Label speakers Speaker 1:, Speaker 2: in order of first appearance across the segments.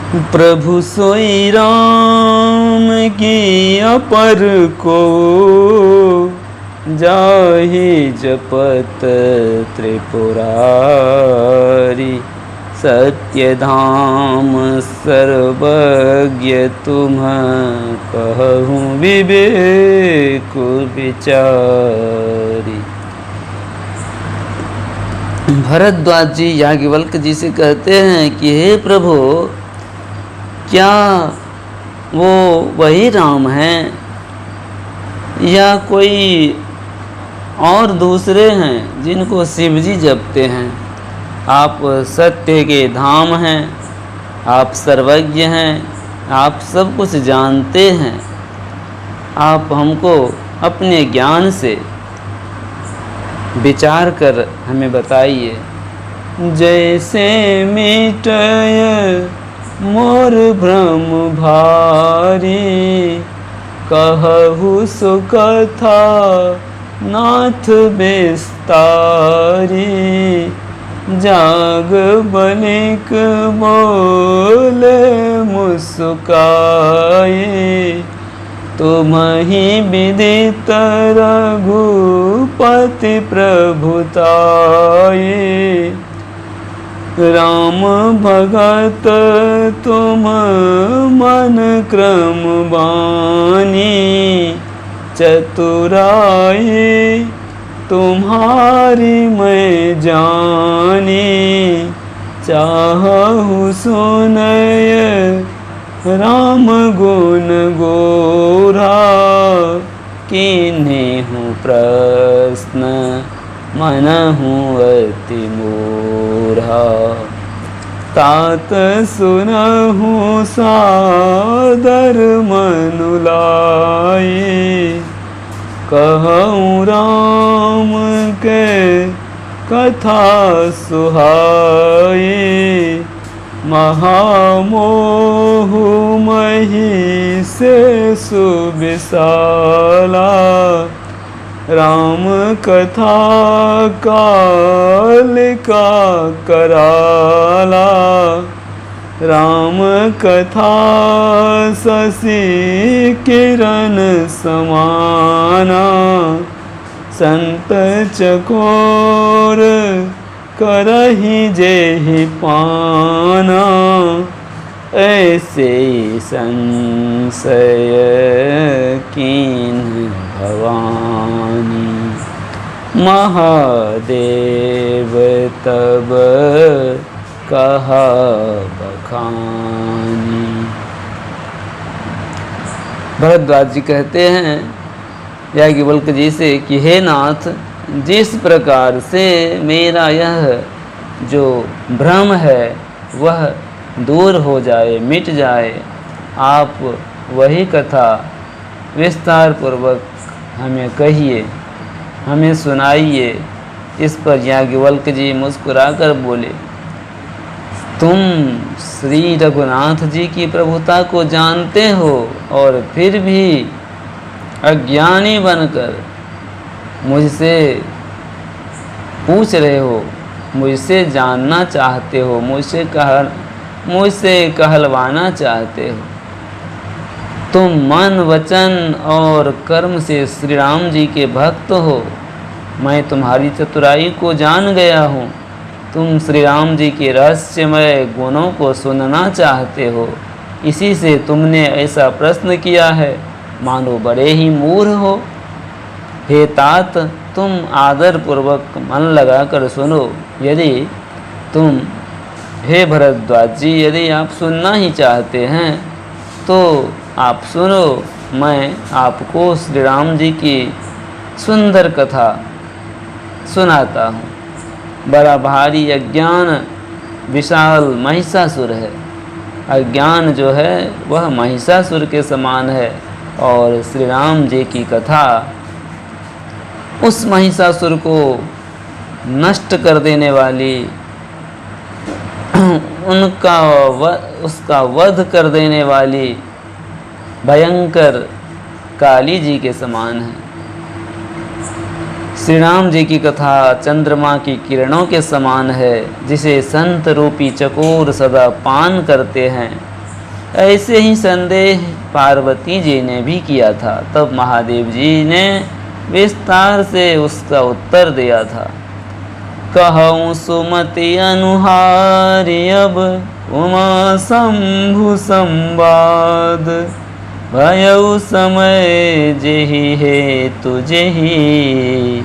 Speaker 1: प्रभु सोई राम की अपर को, जाहि जपत त्रिपुरारी। सत्य धाम सर्वज्ञ तुम, कहूँ विवेक विचारी। भरद्वाज जी याज्ञवल्क्य जी से कहते हैं कि हे प्रभु, क्या वो वही राम हैं या कोई और दूसरे हैं जिनको शिव जी जपते हैं? आप सत्य के धाम हैं, आप सर्वज्ञ हैं, आप सब कुछ जानते हैं। आप हमको अपने ज्ञान से विचार कर हमें बताइए। जैसे मिटय मोर भ्रम भारी, कहु सो कथा नाथ विस्तारी। जाग बलिक बोले मुस्काई, तुमहि विदित रघुपति प्रभुताई। राम भगत तुम मन क्रम बानी, चतुराई तुम्हारी मैं जानी। चाहु सुनय राम गुण गोरा, कीन्हु प्रश्न मनहु अति मोरा। तात सुनहु सादर मनु लाई, कहूँ राम के कथा सुहाई। महामोह मही से सुविशाला, राम कथा काल का कराला। राम कथा शशि किरण समाना, संत चकोर करहि जेहि पाना। ऐसे संशय कीन्ह भवानी, महादेव तब कहा बखानी। भरद्वाज जी कहते हैं याज्ञवल्क्य जी से कि हे नाथ, जिस प्रकार से मेरा यह जो भ्रम है वह दूर हो जाए, मिट जाए, आप वही कथा विस्तार पूर्वक हमें कहिए, हमें सुनाइए। इस पर याज्ञवल्क्य जी मुस्कुराकर बोले, तुम श्री रघुनाथ जी की प्रभुता को जानते हो और फिर भी अज्ञानी बनकर मुझसे पूछ रहे हो, मुझसे जानना चाहते हो, मुझसे कहलवाना चाहते हो। तुम मन वचन और कर्म से श्री राम जी के भक्त हो। मैं तुम्हारी चतुराई को जान गया हूँ। तुम श्री राम जी के रहस्यमय गुणों को सुनना चाहते हो, इसी से तुमने ऐसा प्रश्न किया है, मानो बड़े ही मूढ़ हो। हे तात, तुम आदर पूर्वक मन लगाकर सुनो। यदि तुम, हे भरद्वाज जी, यदि आप सुनना ही चाहते हैं तो आप सुनो। मैं आपको श्री राम जी की सुंदर कथा सुनाता हूँ। बड़ा भारी अज्ञान विशाल महिषासुर है। अज्ञान जो है वह महिषासुर के समान है, और श्री राम जी की कथा उस महिषासुर को नष्ट कर देने वाली, उसका वध कर देने वाली भयंकर काली जी के समान है। श्री राम जी की कथा चंद्रमा की किरणों के समान है, जिसे संत रूपी चकोर सदा पान करते हैं। ऐसे ही संदेह पार्वती जी ने भी किया था। तब महादेव जी ने विस्तार से उसका उत्तर दिया था। कहूँ सुमति अनुहारी अब उमा शंभु संवाद, भयउ समय जेहि हेतु जेहि,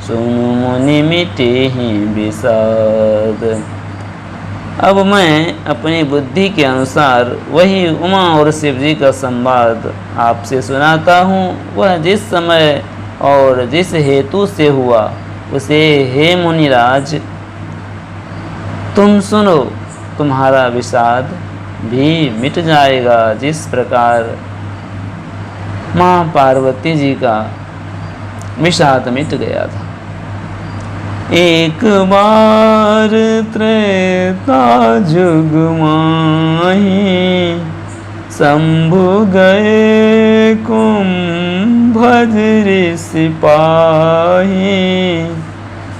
Speaker 1: सुनु मुनि मिटे ही विषाद। अब मैं अपनी बुद्धि के अनुसार वही उमा और शिव जी का संवाद आपसे सुनाता हूँ। वह जिस समय और जिस हेतु से हुआ उसे हे मुनिराज तुम सुनो, तुम्हारा विषाद भी मिट जाएगा। जिस प्रकार माँ पार्वती जी का विषाद मिट गया था। एक बार त्रेता जुग माही, शंभु गए कुंभज ऋषि पाही,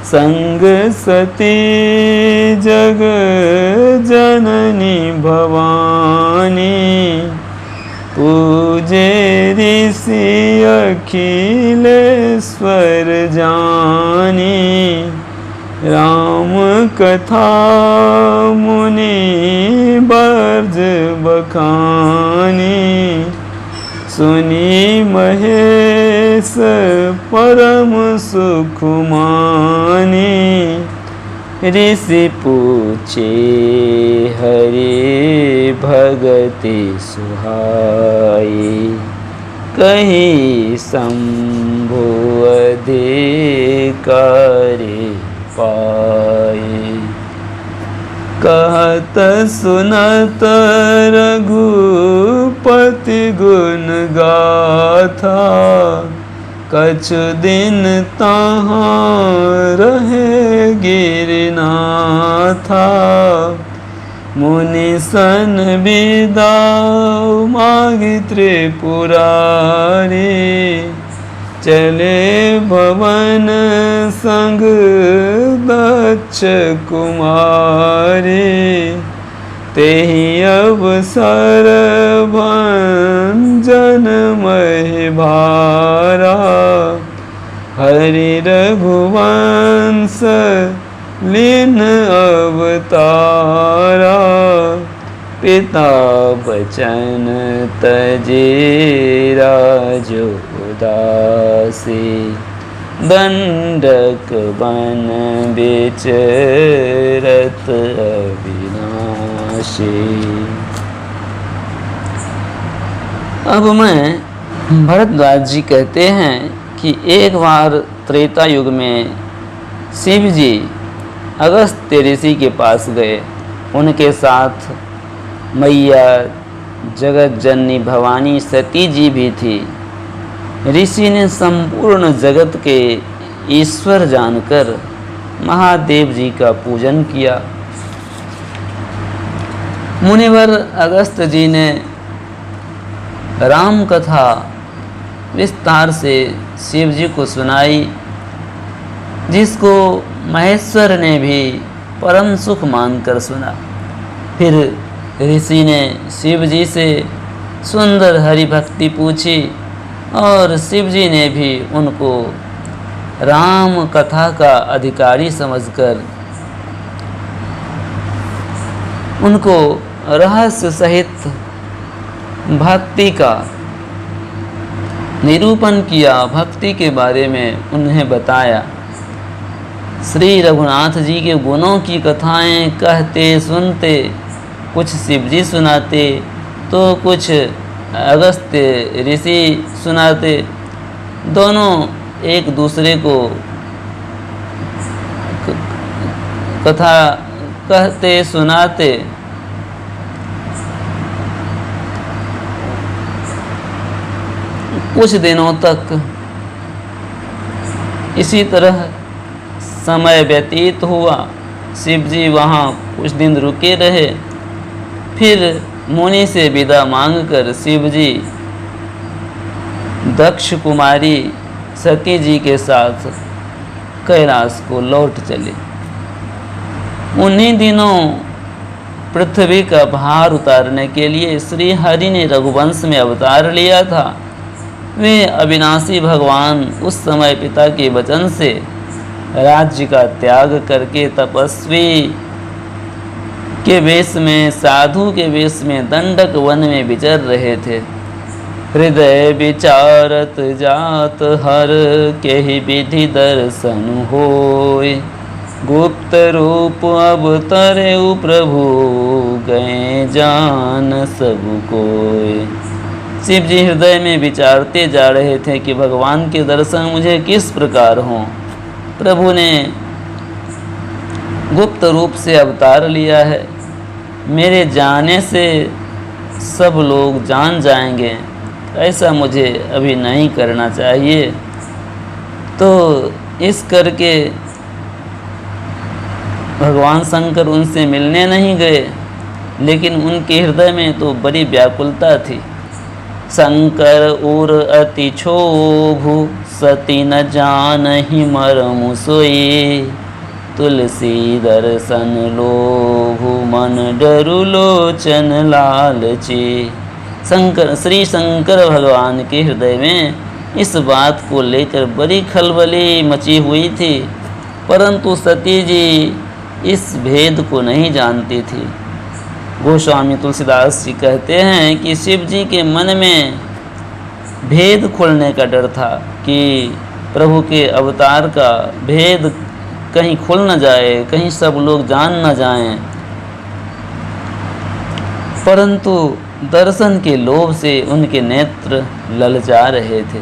Speaker 1: संग सती जग जननी भवानी, पूजे ऋषि अखिलेश्वर जानी, राम कथा मुनि बर्ज बखानी, सुनी महेश परम सुख मानी, ऋषि पूछे हरि भगति सुहाई, कही शंभु अधिकारी पाए। कहत सुनत रघुपति गुण गाथा, कछु दिन तहाँ रहे गिरनाथा, मुनि सन विदा मागी त्रिपुरारी, चले भवन संग दक्ष कुमारी, तेहि अवसर भंजन महि भारा, हरि रघुवंश लीन अवतारा, पिता बचन तजे राजो उदासी, दंडक बन बिचरत अविनाशी। अब मैं भरद्वाज जी कहते हैं कि एक बार त्रेता युग में शिव जी अगस्त्य ऋषि के पास गए। उनके साथ मैया जगत जननी भवानी सती जी भी थी। ऋषि ने संपूर्ण जगत के ईश्वर जानकर महादेव जी का पूजन किया। मुनिवर अगस्त्य जी ने राम कथा विस्तार से शिव जी को सुनाई, जिसको महेश्वर ने भी परम सुख मानकर सुना। फिर ऋषि ने शिव जी से सुंदर हरि भक्ति पूछी और शिव जी ने भी उनको राम कथा का अधिकारी समझकर उनको रहस्य सहित भक्ति का निरूपण किया, भक्ति के बारे में उन्हें बताया। श्री रघुनाथ जी के गुणों की कथाएं कहते सुनते, कुछ शिव जी सुनाते तो कुछ अगस्त्य ऋषि सुनाते। दोनों एक दूसरे को कथा कहते सुनाते कुछ दिनों तक इसी तरह समय व्यतीत हुआ। शिव जी वहाँ कुछ दिन रुके रहे। फिर मुनि से विदा मांगकर शिव जी दक्ष कुमारी सती जी के साथ कैलाश को लौट चले। उन्हीं दिनों पृथ्वी का भार उतारने के लिए श्री हरि ने रघुवंश में अवतार लिया था। वे अविनाशी भगवान उस समय पिता के वचन से राज्य का त्याग करके तपस्वी के वेश में, साधु के वेश में दंडक वन में विचर रहे थे। हृदय विचारत जात हर केहि विधि दर्शन होय, गुप्त रूप अवतरे प्रभु गए जान सब कोय। शिव जी हृदय में विचारते जा रहे थे कि भगवान के दर्शन मुझे किस प्रकार हों। प्रभु ने गुप्त रूप से अवतार लिया है, मेरे जाने से सब लोग जान जाएंगे, ऐसा मुझे अभी नहीं करना चाहिए। तो इस करके भगवान शंकर उनसे मिलने नहीं गए, लेकिन उनके हृदय में तो बड़ी व्याकुलता थी। शंकर उर अति क्षोभु सती न जानहि मरमु सोई, तुलसी दर्शन लोभु मन डरु लोचन लालची। श्री शंकर भगवान के हृदय में इस बात को लेकर बड़ी खलबली मची हुई थी, परंतु सती जी इस भेद को नहीं जानती थी। गोस्वामी तुलसीदास जी कहते हैं कि शिव जी के मन में भेद खुलने का डर था कि प्रभु के अवतार का भेद कहीं खुल न जाए, कहीं सब लोग जान न जाएं। परंतु दर्शन के लोभ से उनके नेत्र ललचा रहे थे।